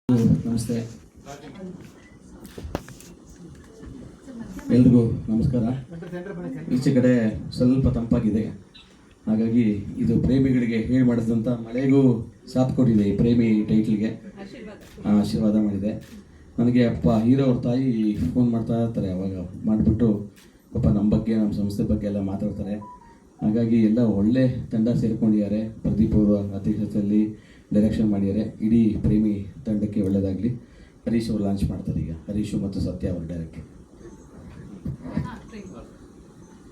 ನಮಸ್ತೆ, ಎಲ್ರಿಗೂ ನಮಸ್ಕಾರ. ಈಚೆ ಕಡೆ ಸ್ವಲ್ಪ ತಂಪಾಗಿದೆ, ಹಾಗಾಗಿ ಇದು ಪ್ರೇಮಿಗಳಿಗೆ ಹೇಳಿ ಮಾಡಿಸಿದಂಥ ಮಳೆಗೂ ಸಾಥ್ ಕೊಟ್ಟಿದೆ. ಈ ಪ್ರೇಮಿ ಟೈಟ್ಲ್ಗೆ ಆಶೀರ್ವಾದ ಮಾಡಿದೆ. ನನಗೆ ಅಪ್ಪ ಹೀರೋ ಅವ್ರ ತಾಯಿ ಫೋನ್ ಮಾಡ್ತಾ ಇರ್ತಾರೆ, ಅವಾಗ ಮಾಡಿಬಿಟ್ಟು ಪಾಪ ನಮ್ಮ ಬಗ್ಗೆ ನಮ್ಮ ಸಂಸ್ಥೆ ಬಗ್ಗೆ ಎಲ್ಲ ಮಾತಾಡ್ತಾರೆ. ಹಾಗಾಗಿ ಎಲ್ಲ ಒಳ್ಳೆ ತಂಡ ಸೇರ್ಕೊಂಡಿದ್ದಾರೆ. ಪ್ರದೀಪ್ ಅವರು ಅಧ್ಯಕ್ಷತೆಯಲ್ಲಿ ಡೈರೆಕ್ಷನ್ ಮಾಡಿದ್ದಾರೆ. ಇಡೀ ಪ್ರೇಮಿ ತಂಡಕ್ಕೆ ಒಳ್ಳೆಯದಾಗಲಿ. ಹರೀಶ್ ಅವರು ಲಾಂಚ್ ಮಾಡ್ತಾರೆ ಈಗ, ಹರೀಶು ಮತ್ತು ಸತ್ಯ ಅವರು ಡೈರೆಕ್ಟರ್.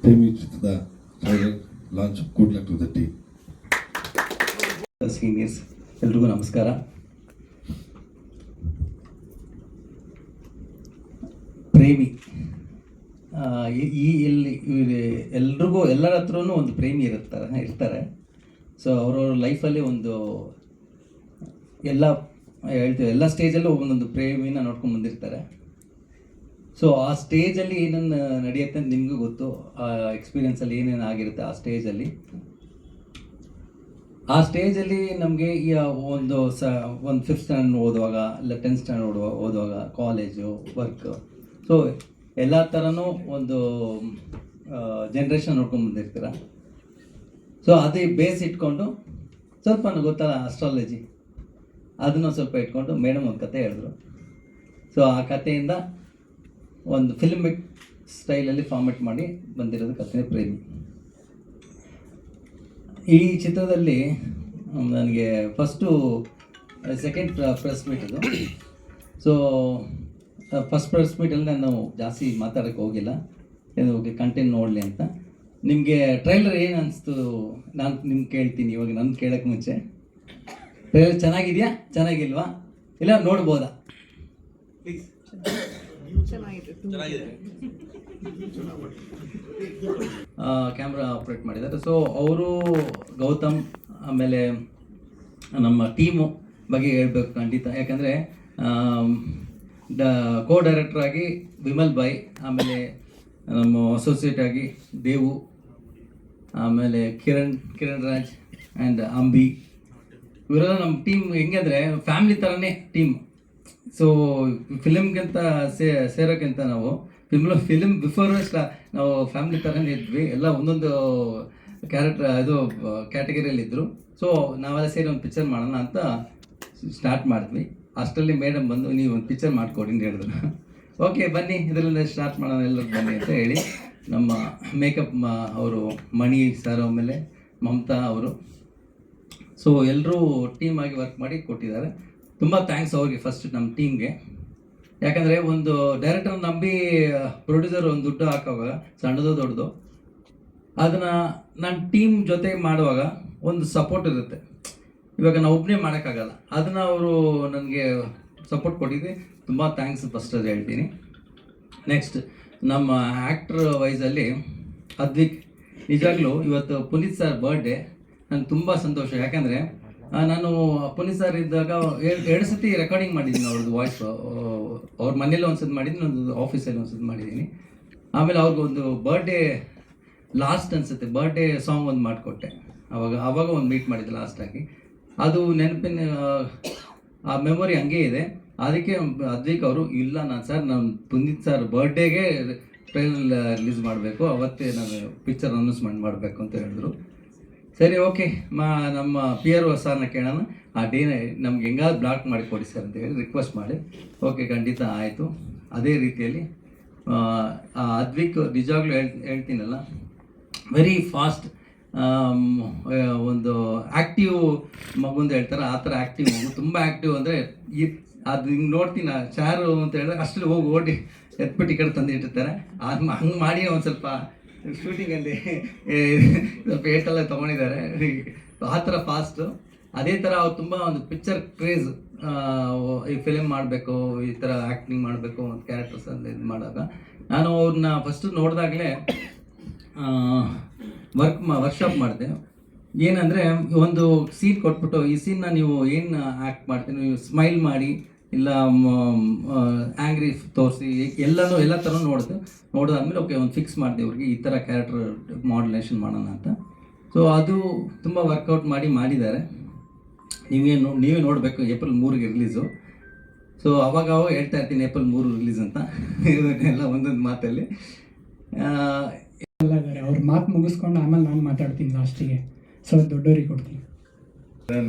ಪ್ರೇಮಿ ಚಿತ್ರದ launch good luck to the team. Seniors ಎಲ್ರಿಗೂ ನಮಸ್ಕಾರ. ಪ್ರೇಮಿ ಈ ಎಲ್ರಿಗೂ ಎಲ್ಲರ ಹತ್ರನೂ ಒಂದು ಪ್ರೇಮಿ ಇರ್ತಾರೆ. ಸೊ ಅವ್ರವ್ರ ಲೈಫಲ್ಲಿ ಒಂದು ಎಲ್ಲ ಸ್ಟೇಜಲ್ಲೂ ಒಂದೊಂದು ಪ್ರೇಮಿನ ನೋಡ್ಕೊಂಡು ಬಂದಿರ್ತಾರೆ. ಸೊ ಆ ಸ್ಟೇಜಲ್ಲಿ ಏನೇನು ನಡೆಯುತ್ತೆ ಅಂತ ನಿಮಗೂ ಗೊತ್ತು. ಆ ಎಕ್ಸ್ಪೀರಿಯನ್ಸಲ್ಲಿ ಏನೇನು ಆಗಿರುತ್ತೆ ಆ ಸ್ಟೇಜಲ್ಲಿ ನಮಗೆ ಈ ಒಂದು ಫಿಫ್ತ್ ಸ್ಟ್ಯಾಂಡರ್ಡ್ ಓದುವಾಗ, ಇಲ್ಲ 10th ಸ್ಟ್ಯಾಂಡರ್ಡ್ ಓದುವಾಗ, ಕಾಲೇಜು, ವರ್ಕ್, ಸೊ ಎಲ್ಲ ಥರನೂ ಒಂದು ಜನ್ರೇಷನ್ ನೋಡ್ಕೊಂಡು ಬಂದಿರ್ತೀರ. ಸೊ ಅದೇ ಬೇಸ್ ಇಟ್ಕೊಂಡು ಸ್ವಲ್ಪ ಗೊತ್ತಲ್ಲ ಅಸ್ಟ್ರಾಲಜಿ, ಅದನ್ನು ಸ್ವಲ್ಪ ಇಟ್ಕೊಂಡು ಮೇಡಮ್ ಒಂದು ಕತೆ ಹೇಳಿದ್ರು. ಸೊ ಆ ಕಥೆಯಿಂದ ಒಂದು ಫಿಲ್ಮಿಕ್ ಸ್ಟೈಲಲ್ಲಿ ಫಾರ್ಮೆಟ್ ಮಾಡಿ ಬಂದಿರೋದು ಕಥೆ ಪ್ರೇಮಿ. ಈ ಚಿತ್ರದಲ್ಲಿ ನನಗೆ ಸೆಕೆಂಡ್ ಪ್ರೆಸ್ ಮೀಟ್ ಇದು. ಸೊ ಫಸ್ಟ್ ಪ್ರೆಸ್ ಮೀಟಲ್ಲಿ ನಾನು ಜಾಸ್ತಿ ಮಾತಾಡೋಕ್ಕೆ ಹೋಗಿಲ್ಲ, ಕಂಟೆಂಟ್ ನೋಡಲಿ ಅಂತ. ನಿಮಗೆ ಟ್ರೈಲರ್ ಏನು ಅನಿಸ್ತು ನಾನು ನಿಮ್ಗೆ ಕೇಳ್ತೀನಿ. ಇವಾಗ ನನ್ನ ಕೇಳೋಕ್ಕೆ ಮುಂಚೆ ಟ್ರೈಲರ್ ಚೆನ್ನಾಗಿದೆಯಾ, ಚೆನ್ನಾಗಿಲ್ವಾ, ಇಲ್ಲ ನೋಡ್ಬೋದಾ? ಪ್ಲೀಸ್. ಕ್ಯಾಮ್ರಾ ಆಪ್ರೇಟ್ ಮಾಡಿದ್ದಾರೆ. ಸೊ ಅವರು ಗೌತಮ್, ಆಮೇಲೆ ನಮ್ಮ ಟೀಮು ಬಗ್ಗೆ ಹೇಳ್ಬೇಕು ಖಂಡಿತ. ಯಾಕಂದರೆ ಕೋ ಡೈರೆಕ್ಟರ್ ಆಗಿ ವಿಮಲ್ ಬಾಯ್, ಆಮೇಲೆ ನಮ್ಮ ಅಸೋಸಿಯೇಟ್ ಆಗಿ ದೇವು, ಆಮೇಲೆ ಕಿರಣ್ ರಾಜ್ ಆ್ಯಂಡ್ ಅಂಬಿ, ಇವರೆಲ್ಲ ನಮ್ಮ ಟೀಮ್. ಹೆಂಗಂದರೆ ಫ್ಯಾಮಿಲಿ ಥರನೇ ಟೀಮ್. ಸೊ ಫಿಲಿಮ್ಗಿಂತ ಸೇರೋಕ್ಕಿಂತ ನಾವು ಫಿಲಿಮ್ ಬಿಫೋರ್ ನಾವು ಫ್ಯಾಮಿಲಿ ಥರನೇ ಇದ್ವಿ. ಎಲ್ಲ ಒಂದೊಂದು ಕ್ಯಾಟಗರಿಯಲ್ಲಿದ್ದರು. ಸೊ ನಾವೆಲ್ಲ ಸೇರಿ ಒಂದು ಪಿಕ್ಚರ್ ಮಾಡೋಣ ಅಂತ ಸ್ಟಾರ್ಟ್ ಮಾಡಿದ್ವಿ. ಅಷ್ಟರಲ್ಲಿ ಮೇಡಮ್ ಬಂದು ನೀವು ಒಂದು ಪಿಕ್ಚರ್ ಮಾಡಿಕೊಡಿ ಅಂತ ಹೇಳಿದ್ರು. ಓಕೆ ಬನ್ನಿ, ಇದರಿಂದ ಸ್ಟಾರ್ಟ್ ಮಾಡೋಣ ಎಲ್ಲರೂ ಬನ್ನಿ ಅಂತ ಹೇಳಿ ನಮ್ಮ ಮೇಕಪ್ ಅವರು ಮಣಿ ಸರ್, ಆಮೇಲೆ ಮಮತಾ ಅವರು, ಸೊ ಎಲ್ಲರೂ ಟೀಮಾಗಿ ವರ್ಕ್ ಮಾಡಿ ಕೊಟ್ಟಿದ್ದಾರೆ. ತುಂಬ ಥ್ಯಾಂಕ್ಸ್ ಅವ್ರಿಗೆ, ಫಸ್ಟ್ ನಮ್ಮ ಟೀಮ್ಗೆ. ಯಾಕಂದರೆ ಒಂದು ಡೈರೆಕ್ಟರ್ ನಂಬಿ ಪ್ರೊಡ್ಯೂಸರ್ ಒಂದು ದುಡ್ಡು ಹಾಕುವಾಗ, ಸಣ್ಣದೋ ದೊಡ್ಡದು, ಅದನ್ನು ನನ್ನ ಟೀಮ್ ಜೊತೆ ಮಾಡುವಾಗ ಒಂದು ಸಪೋರ್ಟ್ ಇರುತ್ತೆ. ಇವಾಗ ನಾವು ಒಬ್ಬನೇ ಮಾಡೋಕ್ಕಾಗಲ್ಲ, ಅದನ್ನು ಅವರು ನನಗೆ ಸಪೋರ್ಟ್ ಕೊಟ್ಟಿದ್ದೆ. ತುಂಬ ಥ್ಯಾಂಕ್ಸ್ ಫಸ್ಟ್ ಅದು ಹೇಳ್ತೀನಿ. ನೆಕ್ಸ್ಟ್ ನಮ್ಮ ಆ್ಯಕ್ಟ್ರ್ ವೈಸಲ್ಲಿ ಅದ್ವಿಕ್, ನಿಜವಾಗ್ಲೂ ಇವತ್ತು ಪುನೀತ್ ಸರ್ ಬರ್ಡೇ. ನನಗೆ ತುಂಬ ಸಂತೋಷ. ಯಾಕಂದರೆ ನಾನು ಪುನೀತ್ ಸರ್ ಇದ್ದಾಗ ಎರಡು ಸತಿ ರೆಕಾರ್ಡಿಂಗ್ ಮಾಡಿದ್ದೀನಿ ಅವ್ರದ್ದು ವಾಯ್ಸ್. ಅವ್ರ ಮನೇಲಿ ಒಂದ್ಸತಿ ಮಾಡಿದ್ದೀನಿ, ಒಂದು ಆಫೀಸಲ್ಲಿ ಒಂದ್ಸತಿ ಮಾಡಿದ್ದೀನಿ. ಆಮೇಲೆ ಅವ್ರಿಗೊಂದು ಬರ್ಡೇ ಲಾಸ್ಟ್ ಅನಿಸುತ್ತೆ, ಬರ್ಡೇ ಸಾಂಗ್ ಒಂದು ಮಾಡಿಕೊಟ್ಟೆ. ಆವಾಗ ಒಂದು ಮೀಟ್ ಮಾಡಿದ್ದೆ ಲಾಸ್ಟಾಗಿ. ಅದು ನೆನಪಿನ ಆ ಮೆಮೊರಿ ಹಂಗೆ ಇದೆ. ಅದಕ್ಕೆ ಅದ್ವಿಕ್ ಅವರು, ಇಲ್ಲ ನಾನು ಪುನೀತ್ ಸರ್ ಬರ್ಡೇಗೆ ಟ್ರೈಲರ್ ರಿಲೀಸ್ ಮಾಡಬೇಕು, ಅವತ್ತೇ ನಾನು ಪಿಕ್ಚರ್ ಅನೌನ್ಸ್ಮೆಂಟ್ ಮಾಡಬೇಕು ಅಂತ ಹೇಳಿದ್ರು. ಸರಿ ಓಕೆ, ನಮ್ಮ PR ಸರ್ನ ಕೇಳೋಣ, ಆ ಡೇನ ನಮ್ಗೆ ಹೆಂಗಾದ್ರು ಬ್ಲಾಕ್ ಮಾಡಿ ಕೊಡಿ ಸರ್ ಅಂತ ಹೇಳಿ ರಿಕ್ವೆಸ್ಟ್ ಮಾಡಿ, ಓಕೆ ಖಂಡಿತ ಆಯಿತು. ಅದೇ ರೀತಿಯಲ್ಲಿ ಅದ್ವಿಕ್ ನಿಜವಾಗ್ಲೂ ಹೇಳ್ತೀನಲ್ಲ, ವೆರಿ ಫಾಸ್ಟ್, ಒಂದು ಆ್ಯಕ್ಟಿವ್ ಮಗು ಅಂತ ಹೇಳ್ತಾರೆ, ಆ ಥರ ಆ್ಯಕ್ಟಿವ್ ಮಗು. ತುಂಬ ಆ್ಯಕ್ಟಿವ್ ಅಂದರೆ ಅದು ಹಿಂಗೆ ನೋಡ್ತೀನಿ ಚಾರು ಅಂತ ಹೇಳಿದ್ರೆ ಅಷ್ಟಲ್ಲಿ ಓಡಿ ಎತ್ಬಿಟ್ಟು ಈ ಕಡೆ ತಂದು ಇಟ್ಟಿರ್ತಾರೆ. ಅದು ಹಂಗೆ ಮಾಡಿ ಒಂದು ಸ್ವಲ್ಪ ಶೂಟಿಂಗಲ್ಲಿ ಸ್ವಲ್ಪ ಏಟೆಲ್ಲ ತೊಗೊಂಡಿದ್ದಾರೆ, ಆ ಥರ ಫಾಸ್ಟು. ಅದೇ ಥರ ಅವ್ರು ತುಂಬ ಒಂದು ಪಿಕ್ಚರ್ ಕ್ರೇಜ್, ಈ ಫಿಲಿಮ್ ಮಾಡಬೇಕು, ಈ ಥರ ಆ್ಯಕ್ಟಿಂಗ್ ಮಾಡಬೇಕು, ಒಂದು ಕ್ಯಾರೆಕ್ಟರ್ಸ್ ಅಂತ ಇದು ಮಾಡುವಾಗ ನಾನು ಅವ್ರನ್ನ ಫಸ್ಟು ನೋಡಿದಾಗಲೇ ವರ್ಕ್ಶಾಪ್ ಮಾಡಿದೆ. ಏನಂದರೆ ಒಂದು ಸೀನ್ ಕೊಟ್ಬಿಟ್ಟು, ಈ ಸೀನ್ನ ನೀವು ಏನು ಆ್ಯಕ್ಟ್ ಮಾಡ್ತೀನಿ, ನೀವು ಸ್ಮೈಲ್ ಮಾಡಿ, ಇಲ್ಲ ಆ್ಯಂಗ್ರಿ ತೋರಿಸಿ, ಎಲ್ಲ ಥರ ನೋಡಿದಾದ್ಮೇಲೆ ಓಕೆ ಒಂದು ಫಿಕ್ಸ್ ಮಾಡಿದೆ ಇವ್ರಿಗೆ, ಈ ಥರ ಕ್ಯಾರೆಕ್ಟರ್ ಮಾಡ್ಯುಲೇಷನ್ ಮಾಡೋಣ ಅಂತ. ಸೊ ಅದು ತುಂಬ ವರ್ಕೌಟ್ ಮಾಡಿದ್ದಾರೆ. ನೀವೇ ನೋಡಬೇಕು. April 3ಗೆ release. ಸೊ ಅವಾಗ ಹೇಳ್ತಾ ಇರ್ತೀನಿ ಏಪ್ರಿಲ್ 3 ರಿಲೀಸ್ ಅಂತ ಎಲ್ಲ ಒಂದೊಂದು ಮಾತಲ್ಲಿ. ಎಲ್ಲ ಇದ್ದಾರೆ, ಅವ್ರ ಮಾತು ಮುಗಿಸ್ಕೊಂಡು ಆಮೇಲೆ ನಾನು ಮಾತಾಡ್ತೀನಿ ಲಾಸ್ಟಿಗೆ, ಸೊ ದೊಡ್ಡವರಿಗೆ ಕೊಡ್ತೀನಿ.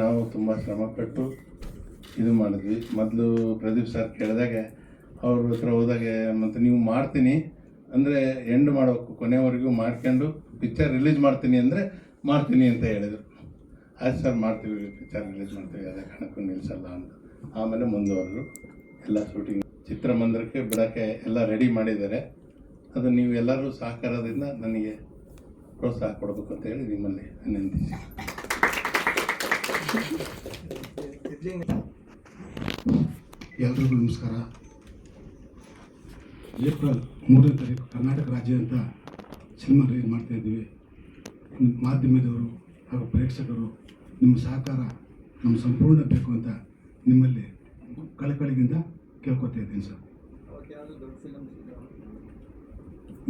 ನಾವು ತುಂಬ ಶ್ರಮಪಟ್ಟು ಇದು ಮಾಡಿದ್ವಿ. ಮೊದಲು ಪ್ರದೀಪ್ ಸರ್ ಕೇಳಿದಾಗ ಅವ್ರ ಹತ್ರ ಹೋದಾಗ ಮತ್ತು ನೀವು ಮಾಡ್ತೀನಿ ಅಂದರೆ ಎಂಡ್ ಮಾಡಬೇಕು, ಕೊನೆವರೆಗೂ ಮಾಡ್ಕೊಂಡು ಪಿಕ್ಚರ್ ರಿಲೀಸ್ ಮಾಡ್ತೀನಿ ಅಂದರೆ ಮಾಡ್ತೀನಿ ಅಂತ ಹೇಳಿದರು. ಆಯ್ತು ಸರ್ ಮಾಡ್ತೀವಿ, ಪಿಕ್ಚರ್ ರಿಲೀಸ್ ಮಾಡ್ತೀವಿ, ಅದೇ ಕಾರಣಕ್ಕೂ ನಿಲ್ಲಿಸಲ್ಲ ಅಂತ. ಆಮೇಲೆ ಮುಂದುವರೆದು ಎಲ್ಲ ಶೂಟಿಂಗ್ ಚಿತ್ರಮಂದಿರಕ್ಕೆ ಬಿಡೋಕ್ಕೆ ಎಲ್ಲ ರೆಡಿ ಮಾಡಿದ್ದಾರೆ. ಅದು ನೀವು ಎಲ್ಲರೂ ಸಹಕಾರದಿಂದ ನನಗೆ ಪ್ರೋತ್ಸಾಹ ಕೊಡಬೇಕು ಅಂತ ಹೇಳಿ ನಿಮ್ಮಲ್ಲಿ ವಿನಂತಿಸಿ. ಎಲ್ರಿಗೂ ನಮಸ್ಕಾರ. ಏಪ್ರಿಲ್ 3ನೇ ತಾರೀಕು ಕರ್ನಾಟಕ ರಾಜ್ಯಾದ್ಯಂತ ಸಿನಿಮಾ ರಿಲೀಸ್ ಮಾಡ್ತಾಯಿದ್ದೀವಿ. ಮಾಧ್ಯಮದವರು ಹಾಗೂ ಪ್ರೇಕ್ಷಕರು ನಿಮ್ಮ ಸಹಕಾರ ನಮ್ಮ ಸಂಪೂರ್ಣ ಬೇಕು ಅಂತ ನಿಮ್ಮಲ್ಲಿ ಕಳಕಳಿಗಿಂದ ಕೇಳ್ಕೊತಾ ಇದ್ದೀನಿ ಸರ್.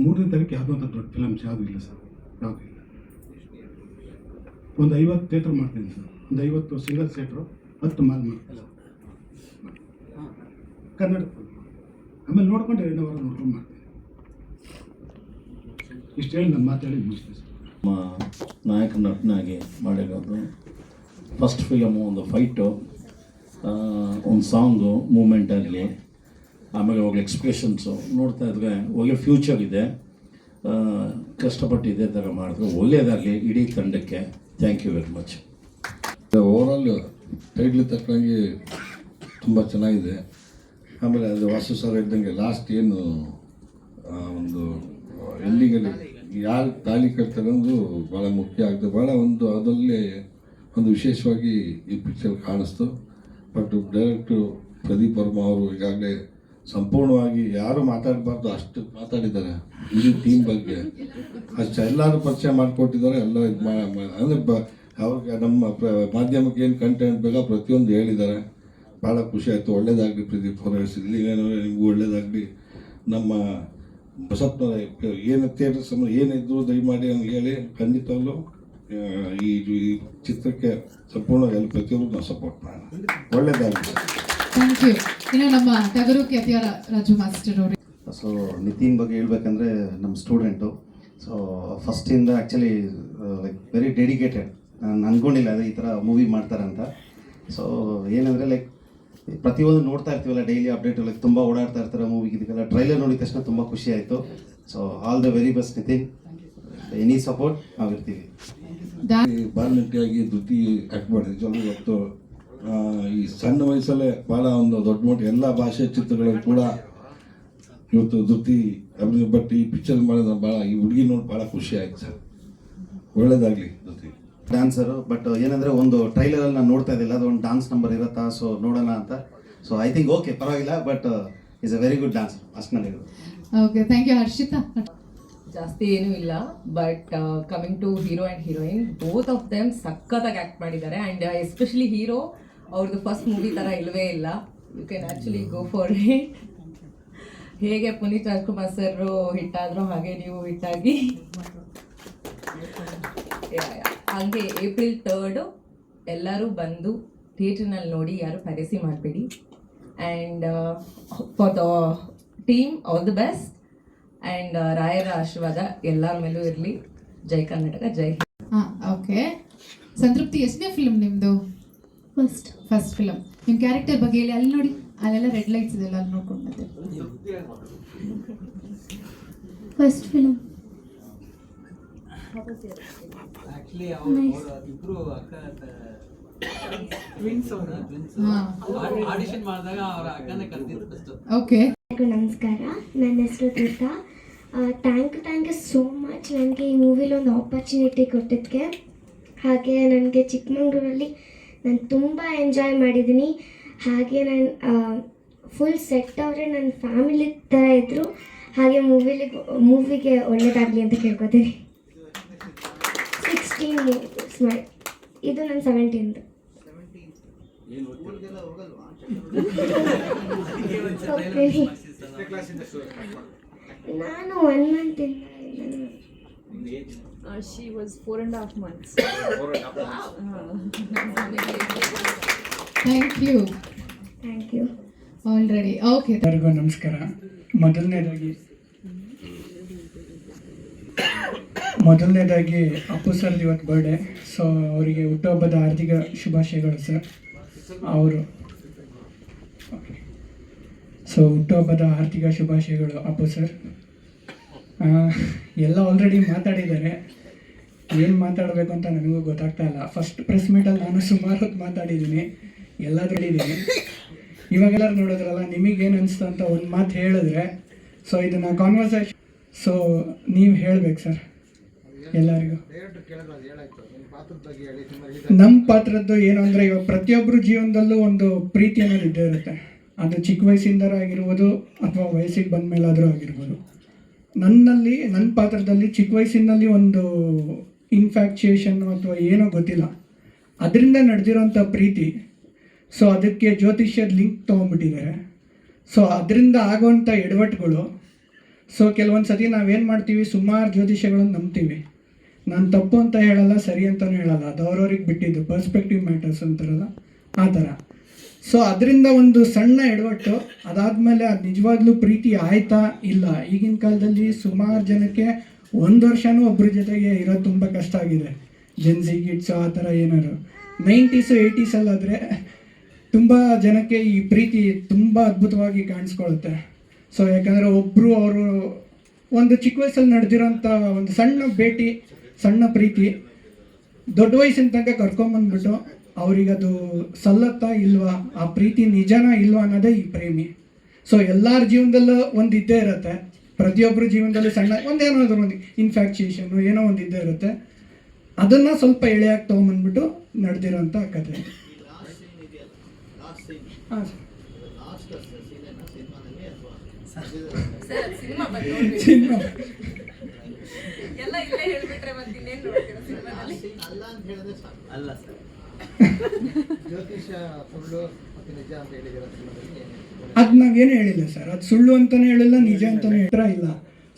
3ನೇ ತಾರೀಕು ಯಾವುದೋ ಅಂತ ದೊಡ್ಡ ಫಿಲಮ್ಸ್ ಯಾವುದೂ ಇಲ್ಲ ಸರ್, ಯಾವುದೂ ಇಲ್ಲ. ಒಂದು 50 ಥಿಯೇಟ್ರ್ ಮಾಡ್ತೀನಿ ಸರ್, ಒಂದು 50 ಸಿಂಗಲ್ ಥಿಯೇಟ್ರು, 10 ಮಾಲ್ ಮಾಡ್ತೀನಿ ಸರ್ ಕನ್ನಡ. ಆಮೇಲೆ ನೋಡ್ಕೊಂಡು 2 ವಾರ ನೋಡ್ಕೊಂಡು ಮಾಡ್ತೀನಿ. ಇಷ್ಟು ಹೇಳಿ ನಮ್ಮ ಮಾತಾಡಿ ಮುಗಿಸ್ತೀನಿ ಸರ್. ನಮ್ಮ ನಾಯಕ ನಟನಾಗಿ ಮಾಡಿರೋದು ಫಸ್ಟ್ ಫಿಲಮು, ಒಂದು ಫೈಟು, ಒಂದು ಸಾಂಗು, ಮೂಮೆಂಟ್ ಆಗಲಿ, ಆಮೇಲೆ ಒಳ್ಳೆ ಎಕ್ಸ್ಪ್ರೆಷನ್ಸು ನೋಡ್ತಾ ಇದ್ರೆ ಒಳ್ಳೆ ಫ್ಯೂಚರ್ ಇದೆ. ಕಷ್ಟಪಟ್ಟು ಇದೇ ಥರ ಮಾಡಿದ್ರು, ಒಳ್ಳೆಯದಾಗಲಿ ಇಡೀ ತಂಡಕ್ಕೆ. Thank you very much. Overall title ತಕ್ಕಂಗೆ ತುಂಬ ಚೆನ್ನಾಗಿದೆ. ಆಮೇಲೆ ಅದು ವಾಸು ಸರ್ ಇದ್ದಂಗೆ ಲಾಸ್ಟ್ ಏನು ಒಂದು ಎಂಡಿಂಗಲ್ಲಿ ಯಾರು ತಾಳಿ ಕಟ್ತಾರೆ ಅನ್ನೋದು ಭಾಳ ಮುಖ್ಯ ಆಗ್ತದೆ. ಭಾಳ ಒಂದು ಅದರಲ್ಲಿ ಒಂದು ವಿಶೇಷವಾಗಿ ಈ ಪಿಕ್ಚರ್ ಕಾಣಿಸ್ತು. ಬಟ್ ಡೈರೆಕ್ಟ್ರು ಪ್ರದೀಪ್ ವರ್ಮಾ ಅವರು ಈಗಾಗಲೇ ಸಂಪೂರ್ಣವಾಗಿ ಯಾರು ಮಾತಾಡಬಾರ್ದು ಅಷ್ಟು ಮಾತಾಡಿದ್ದಾರೆ ಇಡೀ ಟೀಮ್ ಬಗ್ಗೆ. ಅಷ್ಟು ಎಲ್ಲರೂ ಪರಿಚಯ ಮಾಡಿಕೊಟ್ಟಿದ್ದಾರೆ. ಎಲ್ಲ ಇದು ಅಂದರೆ ಅವ್ರಿಗೆ ನಮ್ಮ ಮಾಧ್ಯಮಕ್ಕೆ ಏನು ಕಂಟೆಂಟ್ ಬೇಕೋ ಪ್ರತಿಯೊಂದು ಹೇಳಿದ್ದಾರೆ. ಭಾಳ ಖುಷಿ ಆಯಿತು. ಒಳ್ಳೇದಾಗಲಿ ಪ್ರದೀಪ್ ಅವರ ಸಿದ್ಲಿಂಗನವರೇ, ನಿಮಗೂ ಒಳ್ಳೇದಾಗಲಿ. ನಮ್ಮ ಬಸಪ್ಪನ ಏನು ಥಿಯೇಟರ್ ಸಂಬಂಧ ಏನಿದ್ರು ದಯಮಾಡಿ ಅಂತ ಹೇಳಿ ಖಂಡಿತವಾಗ್ಲೂ ಈ ಚಿತ್ರಕ್ಕೆ ಸಂಪೂರ್ಣವಾಗಿ ಎಲ್ಲ ಪ್ರತಿಯೊಬ್ಬರು ನಾವು ಸಪೋರ್ಟ್ ಮಾಡೋಣ. ಒಳ್ಳೇದಾಗಲಿ. Thank you. ಇನ್ನು ನಮ್ಮ ಟಗರು ಖ್ಯಾತಿಯ ರಾಜು ಮಾಸ್ಟರ್ ಅವರು. ಸೊ ನಿತಿನ್ ಬಗ್ಗೆ ಹೇಳ್ಬೇಕಂದ್ರೆ ನಮ್ಮ ಸ್ಟೂಡೆಂಟು. ಸೊ ಫಸ್ಟಿಂದ ಆ್ಯಕ್ಚುಲಿ ಲೈಕ್ ವೆರಿ ಡೆಡಿಕೇಟೆಡ್. ನಾನು ಅಂದ್ಕೊಂಡಿಲ್ಲ ಅದೇ ಈ ಥರ ಮೂವಿ ಮಾಡ್ತಾರೆ ಅಂತ. ಸೊ ಏನಂದರೆ ಲೈಕ್ ಪ್ರತಿಯೊಂದು ನೋಡ್ತಾ ಇರ್ತೀವಲ್ಲ, ಡೈಲಿ ಅಪ್ಡೇಟ್, ಲೈಕ್ ತುಂಬ ಓಡಾಡ್ತಾ ಇರ್ತಾರೆ ಮೂವಿಗೆ. ಇದಕ್ಕೆಲ್ಲ ಟ್ರೈಲರ್ ನೋಡಿದ ತಕ್ಷಣ ತುಂಬ ಖುಷಿ ಆಯಿತು. So all the very best Nitin. Any support ನಾವಿರ್ತೀವಿ. ಈ ಬಾಲ್ನಟಿಯಾಗಿ ಧೃತಿ ಆ್ಯಕ್ಟ್ ಮಾಡಿದ್ವಿ. ಇವತ್ತು ಈ ಸಣ್ಣ ವಯಸ್ಸಲ್ಲೇ ಭಾಳ ಒಂದು ದೊಡ್ಡ ಮಟ್ಟ ಎಲ್ಲ ಭಾಷೆ ಚಿತ್ರಗಳು ಕೂಡ ಇವತ್ತು ಧೃತಿ ಅಭಿನಯ. ಬಟ್ ಈ ಪಿಕ್ಚರ್ ಮಾಡಿದ್ರೆ ಭಾಳ ಈ ಹುಡುಗಿ ನೋಡಿ ಭಾಳ ಖುಷಿ ಆಯ್ತು ಸರ್. ಒಳ್ಳೇದಾಗಲಿ ಧೃತಿ. ಡ್ಯಾನ್ಸರು. ಬಟ್ ಏನಂದರೆ ಒಂದು ಟ್ರೈಲರಲ್ಲಿ ನಾನು ನೋಡ್ತಾ ಇದ್ದಿಲ್ಲ, ಅದು ಒಂದು ಡಾನ್ಸ್ ನಂಬರ್ ಇರುತ್ತಾ, ಸೊ ನೋಡೋಣ ಅಂತ. ಸೊ ಐ ಥಿಂಕ್ ಓಕೆ, ಪರವಾಗಿಲ್ಲ. But is a very good dancer ಅಷ್ಟು ನನಗೆ. Okay, thank you. ಹರ್ಷಿತಾ. ಜಾಸ್ತಿ ಏನೂ ಇಲ್ಲ, but coming to hero and heroine, both of them ಸಖತ್ತಾಗಿ ಆ್ಯಕ್ಟ್ ಮಾಡಿದ್ದಾರೆ. ಆ್ಯಂಡ್ ಎಸ್ಪೆಷಲಿ ಹೀರೋ, ಅವ್ರದ್ದು ಫಸ್ಟ್ ಮೂವಿ ಥರ ಇಲ್ಲವೇ ಇಲ್ಲ. You can actually go for it. ಹೇಗೆ ಪುನೀತ್ ರಾಜ್ಕುಮಾರ್ ಸರ್ ಹಿಟ್ಟಾದರೂ ಹಾಗೆ ನೀವು ಹಿಟ್ಟಾಗಿ. ಹಾಗೆ ಏಪ್ರಿಲ್ 3 ಎಲ್ಲರೂ ಬಂದು ಥಿಯೇಟ್ರ್ನಲ್ಲಿ ನೋಡಿ, ಯಾರು ಪೈರಸಿ ಮಾಡಬೇಡಿ. And for the team all the best. And ರಾಯರ ಆಶೀರ್ವಾದ ಎಲ್ಲರ ಮೇಲೂ ಇರಲಿ. ಜೈ ಕರ್ನಾಟಕ, ಜೈ ಹಿಂದ್. ಹಾಂ, ಓಕೆ. ಸಂತೃಪ್ತಿ, ಎಷ್ಟನೇ ಫಿಲ್ಮ್ ನಿಮ್ಮದು? First film. ನಿಮ್ಮ ಕ್ಯಾರೆಕ್ಟರ್ ಬಗ್ಗೆ ಹೇಳಿ. ಅಲ್ಲಿ ನೋಡಿ, ಅಲ್ಲೆಲ್ಲ ರೆಡ್ ಲೈಟ್ಸ್ ಇದೆಲ್ಲ, ಅಲ್ಲಿ ನೋಡ್ಕೊಂಡು ಮತ್ತೆ. ಫಸ್ಟ್ ಫಿಲಮ್ ಆಕ್ಚುಲಿ ಇಬ್ರು ಅಕ್ಕ ಟ್ವಿನ್ಸ್ ಆಡಿಷನ್ ಮಾಡಿದಾಗ ಅವರ ಅಕ್ಕನೇ ಕರೆದಿದ್ರು ಫಸ್ಟ್. ಓಕೆ, ನಮಸ್ಕಾರ, ನನ್ನ ಹೆಸರು ತೀರ್ಥ. ಥ್ಯಾಂಕ್ ಯು ಸೋ ಮಚ್ ನನಗೆ ಈ ಮೂವಿಲಿ ಒಂದು ಆಪರ್ಚುನಿಟಿ ಕೊಟ್ಟಿದ್ದಕ್ಕೆ. ಹಾಗೆ ನನಗೆ ಚಿಕ್ಕಮಂಗ್ಳೂರಲ್ಲಿ ನಾನು ತುಂಬ ಎಂಜಾಯ್ ಮಾಡಿದ್ದೀನಿ. ಹಾಗೆ ನಾನು ಫುಲ್ ಸೆಟ್ ಅವರೇ ನನ್ನ ಫ್ಯಾಮಿಲಿ ಥರ ಇದ್ದರು. ಹಾಗೆ ಮೂವಿಗೆ ಒಳ್ಳೆಯದಾಗಲಿ ಅಂತ ಕೇಳ್ಕೊತೀನಿ. 16 ಮೂವೀಸ್ ಮಾಡಿ, ಇದು ನನ್ನ 17th. ನಾನು 1 month ಇಂದ. She was 4.5 months. Thank you. Thank you. Already okay. ಎಲ್ಲರಿಗೂ ನಮಸ್ಕಾರ. ಮೊದಲನೇದಾಗಿ ಅಪ್ಪು ಸರ್ ಇವತ್ತು ಬರ್ಡೇ, ಸೊ ಅವರಿಗೆ ಹುಟ್ಟುಹಬ್ಬದ ಹಾರ್ದಿಕ ಶುಭಾಶಯಗಳು ಸರ್. ಹುಟ್ಟುಹಬ್ಬದ ಹಾರ್ದಿಕ ಶುಭಾಶಯಗಳು ಅಪ್ಪು ಸರ್. ಎಲ್ಲ ಆಲ್ರೆಡಿ ಮಾತಾಡಿದ್ದಾರೆ, ಏನು ಮಾತಾಡಬೇಕು ಅಂತ ನನಗೂ ಗೊತ್ತಾಗ್ತಾ ಇಲ್ಲ. ಫಸ್ಟ್ ಪ್ರೆಸ್ ಮೀಟಲ್ಲಿ ನಾನು ಸುಮಾರು ಹೊತ್ತು ಮಾತಾಡಿದ್ದೀನಿ, ಎಲ್ಲಾದ್ರೂ ಹೇಳಿದ್ದೀನಿ. ಇವಾಗೆಲ್ಲರೂ ನೋಡಿದ್ರಲ್ಲ, ನಿಮಗೇನು ಅನಿಸ್ತು ಅಂತ ಒಂದು ಮಾತು ಹೇಳಿದ್ರೆ, ಸೊ ಇದನ್ನು ಕಾನ್ವರ್ಸೇಷನ್, ಸೊ ನೀವು ಹೇಳಬೇಕು ಸರ್ ಎಲ್ಲರಿಗೂ. ನಮ್ಮ ಪಾತ್ರದ್ದು ಏನು ಅಂದರೆ, ಇವಾಗ ಪ್ರತಿಯೊಬ್ಬರು ಜೀವನದಲ್ಲೂ ಒಂದು ಪ್ರೀತಿ ಅನ್ನೋದು ಇದ್ದೇ ಇರುತ್ತೆ. ಅದು ಚಿಕ್ಕ ವಯಸ್ಸಿಂದ ಆಗಿರ್ಬೋದು ಅಥವಾ ವಯಸ್ಸಿಗೆ ಬಂದ ಮೇಲಾದರೂ ಆಗಿರ್ಬೋದು. ನನ್ನ ಪಾತ್ರದಲ್ಲಿ ಚಿಕ್ಕ ವಯಸ್ಸಿನಲ್ಲಿ ಒಂದು ಇನ್ಫ್ಯಾಕ್ಚುಯೇಷನ್ ಅಥವಾ ಏನೋ ಗೊತ್ತಿಲ್ಲ, ಅದರಿಂದ ನಡೆದಿರೋಂಥ ಪ್ರೀತಿ. ಸೊ ಅದಕ್ಕೆ ಜ್ಯೋತಿಷ್ಯದ ಲಿಂಕ್ ತೊಗೊಂಡ್ಬಿಟ್ಟಿದ್ದಾರೆ. ಸೊ ಅದರಿಂದ ಆಗೋವಂಥ ಎಡವಟ್ಟುಗಳು. ಸೊ ಕೆಲವೊಂದು ಸತಿ ನಾವೇನು ಮಾಡ್ತೀವಿ, ಸುಮಾರು ಜ್ಯೋತಿಷ್ಯಗಳನ್ನು ನಂಬ್ತೀವಿ. ನಾನು ತಪ್ಪು ಅಂತ ಹೇಳಲ್ಲ, ಸರಿ ಅಂತಲೂ ಹೇಳಲ್ಲ, ಅದು ಅವ್ರವ್ರಿಗೆ ಬಿಟ್ಟಿದ್ದು, ಪರ್ಸ್ಪೆಕ್ಟಿವ್ ಮ್ಯಾಟರ್ಸ್ ಅಂತಾರಲ್ಲ ಆ ಥರ. ಸೊ ಅದರಿಂದ ಒಂದು ಸಣ್ಣ ಎಡವಟ್ಟು, ಅದಾದಮೇಲೆ ಅದು ನಿಜವಾಗ್ಲೂ ಪ್ರೀತಿ ಆಯ್ತಾ ಇಲ್ಲ. ಈಗಿನ ಕಾಲದಲ್ಲಿ ಸುಮಾರು ಜನಕ್ಕೆ 1 ವರ್ಷನೂ ಒಬ್ಬರ ಜೊತೆಗೆ ಇರೋದು ತುಂಬ ಕಷ್ಟ ಆಗಿದೆ. ಜೆನ್ಸಿ ಕಿಡ್ಸು ಆ ಥರ ಏನಾರು 90s 80s ತುಂಬ ಜನಕ್ಕೆ ಈ ಪ್ರೀತಿ ತುಂಬ ಅದ್ಭುತವಾಗಿ ಕಾಣಿಸ್ಕೊಳ್ಳುತ್ತೆ. ಸೊ ಯಾಕಂದರೆ ಒಬ್ಬರು ಅವರು ಒಂದು ಚಿಕ್ಕ ವಯಸ್ಸಲ್ಲಿ ನಡೆದಿರೋಂಥ ಒಂದು ಸಣ್ಣ ಭೇಟಿ, ಸಣ್ಣ ಪ್ರೀತಿ ದೊಡ್ಡ ವಯಸ್ಸಿನ ತನಕ ಕರ್ಕೊಂಬಂದ್ಬಿಟ್ಟು ಅವ್ರಿಗದು ಸಲ್ಲತ್ತಾ ಇಲ್ವಾ, ಆ ಪ್ರೀತಿ ನಿಜನಾ ಇಲ್ವಾ ಅನ್ನೋದೇ ಈ ಪ್ರೇಮಿ. ಸೊ ಎಲ್ಲರ ಜೀವನದಲ್ಲೂ ಒಂದು ಇದ್ದೇ ಇರುತ್ತೆ, ಪ್ರತಿಯೊಬ್ಬರ ಜೀವನದಲ್ಲೂ ಸಣ್ಣ ಒಂದೇನಾದರೂ ಒಂದು ಇನ್ಫ್ಯಾಕ್ಚುಯೇಷನ್ನು ಏನೋ ಒಂದು ಇದ್ದೇ ಇರುತ್ತೆ. ಅದನ್ನು ಸ್ವಲ್ಪ ಎಳೆಯಾಗಿ ತೊಗೊಂಬಂದ್ಬಿಟ್ಟು ನಡೆದಿರೋಂಥ ಕಥೆ. ಹಾಂ ಸಿನಿಮಾ ಅಲ್ಲ ಸರ್, ಅದು ನಾವೇನು ಹೇಳಿಲ್ಲ ಸರ್, ಅದು ಸುಳ್ಳು ಅಂತಲೇ ಹೇಳಿಲ್ಲ, ನಿಜ ಅಂತಲೇ ಇಲ್ಲ.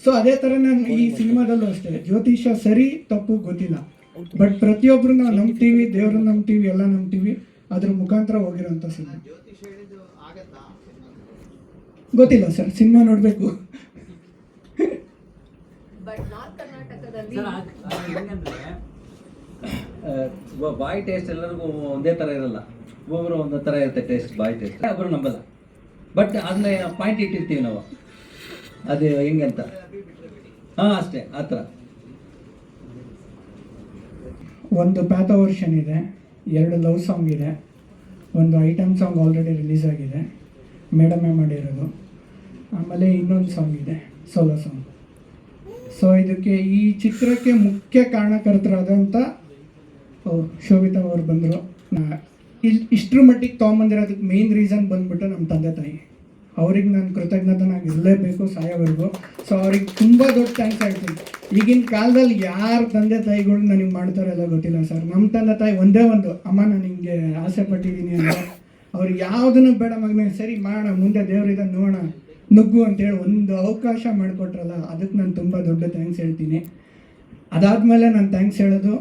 ಸೊ ಅದೇ ಥರ ನಾನು ಈ ಸಿನಿಮಾದಲ್ಲೂ ಅಷ್ಟೇ, ಜ್ಯೋತಿಷ ಸರಿ ತಪ್ಪು ಗೊತ್ತಿಲ್ಲ, ಬಟ್ ಪ್ರತಿಯೊಬ್ಬರು ನಾವು ನಂಬ್ತೀವಿ, ದೇವ್ರನ್ನ ನಂಬ್ತೀವಿ, ಎಲ್ಲ ನಂಬ್ತೀವಿ. ಅದ್ರ ಮುಖಾಂತರ ಹೋಗಿರೋಂಥ ಸಿನಿಮಾ. ಗೊತ್ತಿಲ್ಲ ಸರ್, ಸಿನಿಮಾ ನೋಡಬೇಕು. ಬಾಯ್ ಟೇಸ್ಟ್ ಎಲ್ಲರಿಗೂ ಒಂದೇ ಥರ ಇರಲ್ಲ, ಒಬ್ಬೊಬ್ಬರು ಒಂದೇ ಥರ ಇರುತ್ತೆ ಟೇಸ್ಟ್, ಬಾಯ್ ಟೇಸ್ಟ್ ಒಬ್ಬರು ನಂಬಲ್ಲ. ಬಟ್ ಅದನ್ನ ಪಾಯಿಂಟ್ ಇಟ್ಟಿರ್ತೀವಿ ನಾವು, ಅದು ಹೆಂಗಂತ. ಹಾಂ ಅಷ್ಟೇ, ಆ ಥರ. ಒಂದು ಪ್ಯಾಥೋ ವರ್ಷನ್ ಇದೆ, 2 ಲವ್ ಸಾಂಗ್ ಇದೆ, ಒಂದು ಐಟಮ್ ಸಾಂಗ್ ಆಲ್ರೆಡಿ ರಿಲೀಸ್ ಆಗಿದೆ, ಮೇಡಮೇ ಮಾಡಿರೋದು. ಆಮೇಲೆ ಇನ್ನೊಂದು ಸಾಂಗ್ ಇದೆ, ಸೋಲೋ ಸಾಂಗ್. ಸೊ ಇದಕ್ಕೆ ಈ ಚಿತ್ರಕ್ಕೆ ಮುಖ್ಯ ಕಾರಣಕರ್ತರಾದಂಥ ಶೋಭಿತಾ ಅವರು ಬಂದರು. ಇಷ್ಟರ ಮಟ್ಟಿಗೆ ತೊಗೊಂಬಂದಿರೋದಕ್ಕೆ ಮೇನ್ ರೀಸನ್ ಬಂದ್ಬಿಟ್ಟು ನಮ್ಮ ತಂದೆ ತಾಯಿ. ಅವ್ರಿಗೆ ನಾನು ಕೃತಜ್ಞತನಾಗಿ ಇರಲೇಬೇಕು ಸಾಯೋವರೆಗೂ. ಸೊ ಅವ್ರಿಗೆ ತುಂಬ ದೊಡ್ಡ ಥ್ಯಾಂಕ್ಸ್ ಹೇಳ್ತೀನಿ. ಈಗಿನ ಕಾಲದಲ್ಲಿ ಯಾರು ತಂದೆ ತಾಯಿಗಳು ನನಗೆ ಮಾಡ್ತಾರೆಲ್ಲ ಗೊತ್ತಿಲ್ಲ ಸರ್. ನಮ್ಮ ತಂದೆ ತಾಯಿ ಒಂದೇ ಒಂದು, ಅಮ್ಮ ನಾನು ಹಿಂಗೆ ಆಸೆ ಪಟ್ಟಿದ್ದೀನಿ ಅಂದರೆ ಅವ್ರಿಗೆ ಯಾವುದನ್ನು ಬೇಡ ಮಗನೇ, ಸರಿ ಮಾಡೋಣ, ಮುಂದೆ ದೇವರಿದ ನೋಡೋಣ, ನುಗ್ಗು ಅಂತೇಳಿ ಒಂದು ಅವಕಾಶ ಮಾಡಿಕೊಟ್ರಲ್ಲ, ಅದಕ್ಕೆ ನಾನು ತುಂಬ ದೊಡ್ಡ ಥ್ಯಾಂಕ್ಸ್ ಹೇಳ್ತೀನಿ. ಅದಾದಮೇಲೆ ನಾನು ಥ್ಯಾಂಕ್ಸ್ ಹೇಳೋದು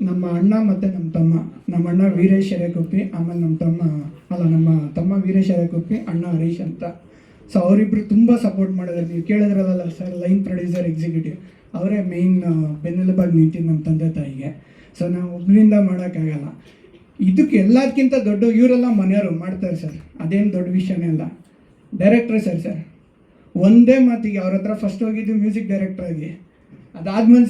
ನಮ್ಮ ಅಣ್ಣ ಮತ್ತು ನಮ್ಮ ಅಣ್ಣ ವೀರೇಶ್ ಎರೆಕುಪ್ಪಿ, ಆಮೇಲೆ ನಮ್ಮ ತಮ್ಮ ವೀರೇಶ್ ಎರೆಕುಪ್ಪಿ, ಅಣ್ಣ ಹರೀಶ್ ಅಂತ. ಸೊ ಅವರಿಬ್ಬರು ತುಂಬ ಸಪೋರ್ಟ್ ಮಾಡಿದ್ರು. ನೀವು ಕೇಳಿದ್ರಲ್ಲ ಸರ್, ಲೈನ್ ಪ್ರೊಡ್ಯೂಸರ್ ಎಕ್ಸಿಕ್ಯೂಟಿವ್ ಅವರೇ ಮೇಯ್ನ್ ಬೆನ್ನೆಲುಬಾಗಿ ನಿಂತಿದ್ದು ನಮ್ಮ ತಂದೆ ತಾಯಿಗೆ. ಸೊ ನಾವು ಒಬ್ಬರಿಂದ ಮಾಡೋಕ್ಕಾಗಲ್ಲ. ಇದಕ್ಕೆ ಎಲ್ಲದಕ್ಕಿಂತ ದೊಡ್ಡ ಇವರೆಲ್ಲ ಮನೆಯವರು ಮಾಡ್ತಾರೆ ಸರ್, ಅದೇನು ದೊಡ್ಡ ವಿಷಯನೇ ಅಲ್ಲ. ಡೈರೆಕ್ಟ್ರೇ ಸರ್ ಒಂದೇ ಮಾತಿಗೆ ಅವ್ರ ಹತ್ರ ಫಸ್ಟ್ ಹೋಗಿದ್ದು ಮ್ಯೂಸಿಕ್ ಡೈರೆಕ್ಟ್ರಾಗಿ, ಅದಾದ್ಮೇಲೆ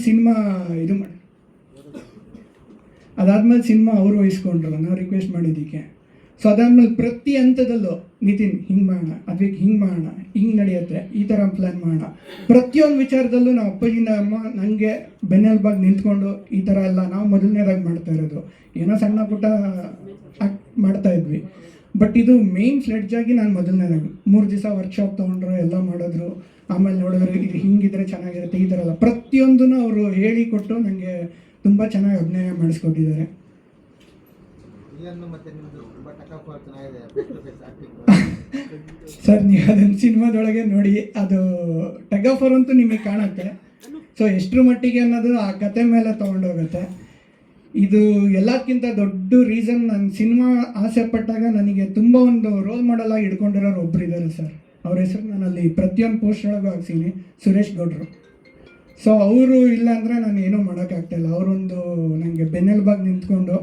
ಸಿನಿಮಾ ಅವರು ವಹಿಸ್ಕೊಂಡ್ರಲ್ಲ ನಾವು ರಿಕ್ವೆಸ್ಟ್ ಮಾಡಿದ್ದಕ್ಕೆ. ಸೊ ಅದಾದ್ಮೇಲೆ ಪ್ರತಿ ಹಂತದಲ್ಲೂ ನಿತಿನ್ ಹಿಂಗೆ ಮಾಡೋಣ, ಅದಕ್ಕೆ ಹಿಂಗೆ ಮಾಡೋಣ, ಹಿಂಗೆ ನಡೆಯುತ್ತೆ, ಈ ಥರ ಪ್ಲ್ಯಾನ್ ಮಾಡೋಣ, ಪ್ರತಿಯೊಂದು ವಿಚಾರದಲ್ಲೂ ನಾವು ಅಪ್ಪಾಜಿಂದ ಅಮ್ಮ ನನಗೆ ಬೆನ್ನೆಲುಬಾಗಿ ನಿಂತ್ಕೊಂಡು ಈ ಥರ ಎಲ್ಲ ನಾವು ಮೊದಲನೇದಾಗಿ ಮಾಡ್ತಾ ಇರೋದು. ಏನೋ ಸಣ್ಣ ಪುಟ್ಟ ಮಾಡ್ತಾ ಇದ್ವಿ, ಬಟ್ ಇದು ಮೇನ್ ಫ್ಲೆಡ್ಜಾಗಿ ನಾನು ಮೊದಲನೇದಾಗಿ 3 ದಿವಸ ವರ್ಕ್ಶಾಪ್ ತೊಗೊಂಡ್ರು, ಎಲ್ಲ ಮಾಡಿದ್ರು. ಆಮೇಲೆ ನೋಡಿದ್ರು ಇದು ಹಿಂಗಿದ್ರೆ ಚೆನ್ನಾಗಿರುತ್ತೆ, ಈ ಥರ ಎಲ್ಲ ಪ್ರತಿಯೊಂದೂ ಅವರು ಹೇಳಿಕೊಟ್ಟು ನನಗೆ ತುಂಬ ಚೆನ್ನಾಗಿ ಅಭಿನಯ ಮಾಡಿಸ್ಕೊಟ್ಟಿದ್ದಾರೆ. ಸರ್ ನೀವು ಅದನ್ನು ಸಿನಿಮಾದೊಳಗೆ ನೋಡಿ, ಅದು ಟಗ್ ಆಫ್ ವಾರ್ ಅಂತೂ ನಿಮಗೆ ಕಾಣುತ್ತೆ. ಸೊ ಎಷ್ಟರ ಮಟ್ಟಿಗೆ ಅನ್ನೋದು ಆ ಕತೆ ಮೇಲೆ ತೊಗೊಂಡೋಗುತ್ತೆ. ಇದು ಎಲ್ಲದಕ್ಕಿಂತ ದೊಡ್ಡ ರೀಸನ್ ನಾನು ಸಿನಿಮಾ ಆಸೆ ಪಟ್ಟಾಗ ನನಗೆ ತುಂಬ ಒಂದು ರೋಲ್ ಮಾಡೆಲ್ ಆಗಿ ಇಟ್ಕೊಂಡಿರೋರು ಒಬ್ರು ಇದ್ದಾರೆ ಸರ್. ಅವ್ರ ಹೆಸರು ನಾನಲ್ಲಿ ಪ್ರತಿಯೊಂದು ಪೋಸ್ಟ್ ಒಳಗೂ ಹಾಕ್ಸೀನಿ, ಸುರೇಶ್ ಗೌಡ್ರು. ಸೊ ಅವರು ಇಲ್ಲ ಅಂದರೆ ನಾನು ಏನೂ ಮಾಡೋಕ್ಕಾಗ್ತಾಯಿಲ್ಲ. ಅವರೊಂದು ನನಗೆ ಬೆನ್ನೆಲುಬಾಗಿ ನಿಂತ್ಕೊಂಡು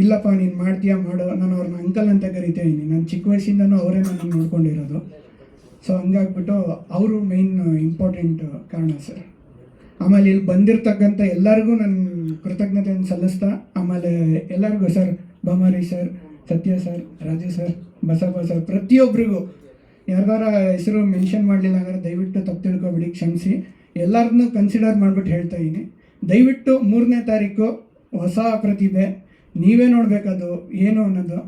ಇಲ್ಲಪ್ಪ ನೀನು ಮಾಡ್ತೀಯಾ ಮಾಡೋ, ನಾನು ಅವ್ರನ್ನ ಅಂಕಲ್ ಅಂತ ಕರಿತಾ ಇದ್ದೀನಿ. ನಾನು ಚಿಕ್ಕ ವಯಸ್ಸಿಂದನೂ ಅವರೇ ನನ್ನ ನೋಡ್ಕೊಂಡಿರೋದು. ಸೊ ಹಂಗಾಗ್ಬಿಟ್ಟು ಅವರು ಮೇಯ್ನ್ ಇಂಪಾರ್ಟೆಂಟ್ ಕಾರಣ ಸರ್. ಆಮೇಲೆ ಇಲ್ಲಿ ಬಂದಿರತಕ್ಕಂಥ ಎಲ್ಲರಿಗೂ ನಾನು ಕೃತಜ್ಞತೆಯನ್ನು ಸಲ್ಲಿಸ್ತಾ, ಆಮೇಲೆ ಎಲ್ಲರಿಗೂ ಸರ್, ಬೊಮ್ಮಾರಿ ಸರ್, ಸತ್ಯ sir, Raju sir, Basappa sir, ಪ್ರತಿಯೊಬ್ಬರಿಗೂ ಯಾರ್ದಾರ ಹೆಸರು ಮೆನ್ಷನ್ ಮಾಡಲಿಲ್ಲ ಅಂದರೆ ದಯವಿಟ್ಟು ತಪ್ಪು ತಿಳ್ಕೊಬಿಡಿ, ಕ್ಷಮಿಸಿ. ಎಲ್ಲರನ್ನೂ ಕನ್ಸಿಡರ್ ಮಾಡಿಬಿಟ್ಟು ಹೇಳ್ತಾ ಇದ್ದೀನಿ. ದಯವಿಟ್ಟು 3ನೇ ತಾರೀಕು ಹೊಸ ಪ್ರತಿಭೆ ನೀವೇ ನೋಡಬೇಕದು ಏನು ಅನ್ನೋದು.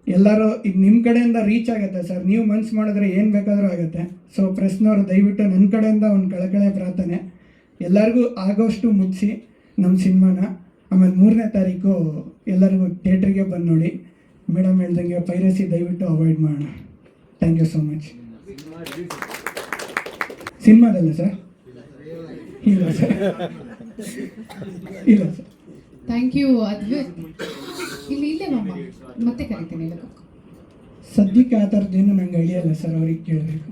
ಎಲ್ಲರೂ ಈಗ ನಿಮ್ಮ ಕಡೆಯಿಂದ ರೀಚ್ ಆಗುತ್ತೆ ಸರ್. ನೀವು ಮನ್ಸು ಮಾಡಿದ್ರೆ ಏನು ಬೇಕಾದರೂ ಆಗುತ್ತೆ. ಸೊ ಪ್ರೆಸ್ನವರು ದಯವಿಟ್ಟು ನನ್ನ ಕಡೆಯಿಂದ ಒಂದು ಕಳಕಳೆ ಪ್ರಾರ್ಥನೆ, ಎಲ್ಲರಿಗೂ ಆಗೋಷ್ಟು ಮುಗಿಸಿ ನಮ್ಮ ಸಿನಿಮಾನ. ಆಮೇಲೆ 3ನೇ ತಾರೀಕು ಎಲ್ಲರಿಗೂ ಥಿಯೇಟ್ರಿಗೆ ಬಂದು ನೋಡಿ. ಮೇಡಮ್ ಹೇಳ್ದಂಗೆ ಪೈರಸಿ ದಯವಿಟ್ಟು ಅವಾಯ್ಡ್ ಮಾಡೋಣ. Thank you so much. ಸಿನಿಮಾದಲ್ಲ ಸರ್? ಇಲ್ಲ ಸರ್, ಇಲ್ಲ ಸರ್. Thank you Advith. ಇಲ್ಲೇ ಮಾಮ ಮತ್ತೆ ಕರಿತೀನಿ. ಸದ್ಯಕ್ಕೆ ಆ ಥರದ್ದೇನು ನಂಗೆ ಐಡಿಯಾ ಇಲ್ಲ ಸರ್, ಅವ್ರಿಗೆ ಕೇಳಬೇಕು.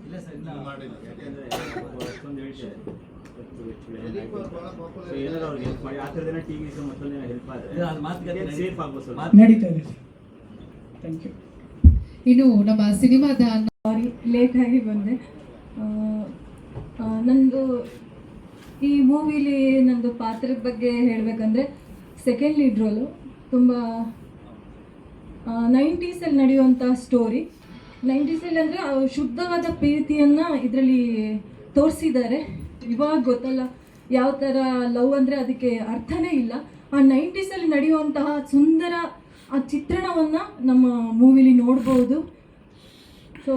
ನಡೀತಾ ಇದೆ ಸರ್. Thank you. ಇನ್ನು ನಮ್ಮ ಸಿನಿಮಾದ ಲೇಟಾಗಿ ಬಂದೆ. ನಂದು ಈ ಮೂವಿಲಿ ನಂದು ಪಾತ್ರದ ಬಗ್ಗೆ ಹೇಳಬೇಕಂದ್ರೆ ಸೆಕೆಂಡ್ ಲೀಡ್ ರೋಲು. ತುಂಬ 90ಸಲ್ಲಿ ನಡೆಯುವಂಥ ಸ್ಟೋರಿ. 90ಸಲ್ಲಿ ಅಂದರೆ ಶುದ್ಧವಾದ ಪ್ರೀತಿಯನ್ನು ಇದರಲ್ಲಿ ತೋರಿಸಿದ್ದಾರೆ. ಇವಾಗ ಗೊತ್ತಲ್ಲ ಯಾವ ಥರ ಲವ್ ಅಂದರೆ ಅದಕ್ಕೆ ಅರ್ಥನೇ ಇಲ್ಲ. ಆ 90ಸಲ್ಲಿ ನಡೆಯುವಂತಹ ಸುಂದರ ಆ ಚಿತ್ರಣವನ್ನು ನಮ್ಮ ಮೂವಿಲಿ ನೋಡ್ಬೋದು. ಸೊ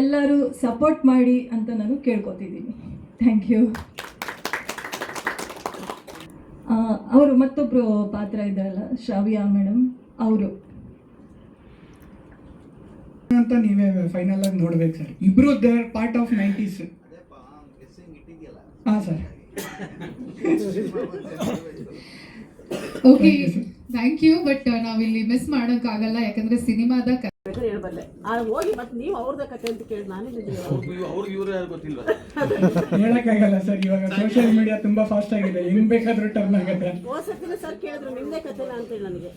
ಎಲ್ಲರೂ ಸಪೋರ್ಟ್ ಮಾಡಿ ಅಂತ ನಾನು ಕೇಳ್ಕೊತಿದ್ದೀನಿ. Thank you. ಅವರು ಮತ್ತೊಬ್ಬರು ಪಾತ್ರ ಇದ್ದಾರಲ್ಲ, ಶ್ರಾವ್ಯ ಮೇಡಮ್, ಅವರು ಅಂತ ನೀವೇ ಫೈನಲ್ ಆಗಿ ನೋಡ್ಬೇಕು ಸರ್. ಇಬ್ರು ದೇರ್ ಪಾರ್ಟ್ ಆಫ್ 90s. ಹಾಂ sir. Okay, thank you. But ನಾವಿಲ್ಲಿ ಮಿಸ್ ಮಾಡೋಕ್ಕಾಗಲ್ಲ, ಯಾಕಂದ್ರೆ ಸಿನಿಮಾದ ಹೇಳ್ಬಲ್ಲೆ ಹೋಗಿ ಮತ್ತೆ ನೀವು ಅವ್ರದ ಕತೆ ಅಂತ ಕೇಳಿ ನಾನೇ ಅವ್ರಿಗೆ ಇವ್ರು ಯಾರು ಗೊತ್ತಿಲ್ಲ ಹೇಳಕ್ಕಾಗಲ್ಲ ಸರ್. ಇವಾಗ ಸೋಷಿಯಲ್ ಮೀಡಿಯಾ ತುಂಬಾ ಫಾಸ್ಟ್ ಆಗಿದೆ, ಹೆಂಗ್ ಬೇಕಾದ್ರೂ ಟರ್ನ್ ಆಗುತ್ತೆ. ಹೋಸತ್ತಿನ ಸರ್ ಕೇಳಿದ್ರು ನಿಮ್ದೇ ಕತೆನ ಅಂತೇಳಿ ನನಗೆ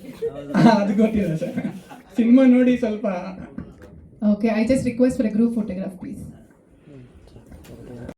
ಅದು ಗೊತ್ತಿಲ್ಲ ಸರ್. ಸಿನಿಮಾ ನೋಡಿ ಸ್ವಲ್ಪ. Okay, I just request for A group photograph please.